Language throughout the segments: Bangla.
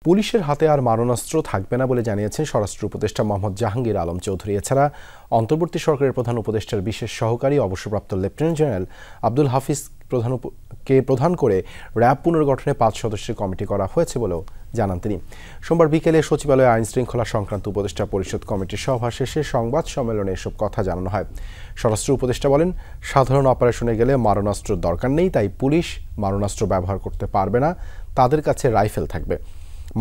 পুলিশের হাতে আর মারণাস্ত্র থাকবে না বলে জানিয়েছেন স্বরাষ্ট্র উপদেষ্টা মোহাম্মদ জাহাঙ্গীর আলম চৌধুরী। এছাড়া অন্তর্বর্তী সরকারের প্রধান উপদেষ্টার বিশেষ সহকারী অবসরপ্রাপ্ত লেফটেন্যান্ট জেনারেল আব্দুল হাফিজ প্রধান করে র্যাব পুনর্গঠনে 5 সদস্যের কমিটি করা হয়েছে বলেও জানান তিনি। সোমবার বিকেলে সচিবালয়ে আইন শৃঙ্খলা সংক্রান্ত উপদেষ্টা পরিষদ কমিটির সভা শেষে সংবাদ সম্মেলনে এসব কথা জানানো হয়। স্বরাষ্ট্র উপদেষ্টা বলেন, সাধারণ অপারেশনে গেলে মারণাস্ত্রের দরকার নেই, তাই পুলিশ মারণাস্ত্র ব্যবহার করতে পারবে না, তাদের কাছে রাইফেল থাকবে।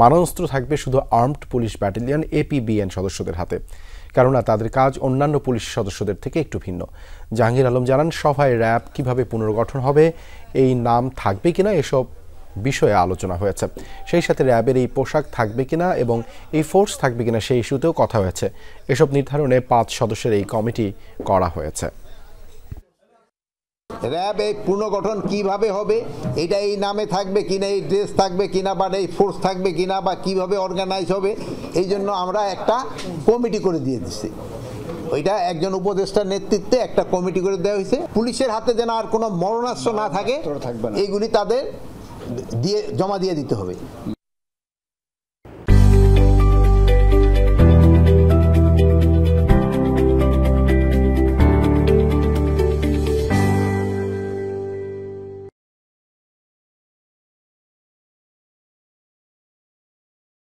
মারণাস্ত্র থাকবে শুধু আর্মড পুলিশ ব্যাটালিয়ন APBN সদস্যদের হাতে, কেননা তাদের কাজ অন্যান্য পুলিশ সদস্যদের থেকে একটু ভিন্ন। জাহাঙ্গীর আলম জানান, সভায় র্যাব কিভাবে পুনর্গঠন হবে, এই নাম থাকবে কিনা, এসব বিষয়ে আলোচনা হয়েছে। সেই সাথে র্যাবের এই পোশাক থাকবে কিনা এবং এই ফোর্স থাকবে কিনা সেই ইস্যুতেও কথা হয়েছে। এসব নির্ধারণে 5 সদস্যের এই কমিটি করা হয়েছে। র্যাব এই পুনর্গঠন কিভাবে হবে, এটা এই নামে থাকবে কিনা, এই ড্রেস থাকবে কিনা, বা এই ফোর্স থাকবে কিনা, বা কিভাবে অর্গানাইজ হবে, এই জন্য আমরা একটা কমিটি করে দিয়ে দিচ্ছি। ওইটা একজন উপদেষ্টার নেতৃত্বে একটা কমিটি করে দেওয়া হয়েছে। পুলিশের হাতে যেন আর কোনো মরণাস্ত্র না থাকে, এইগুলি তাদের জমা দিয়ে দিতে হবে।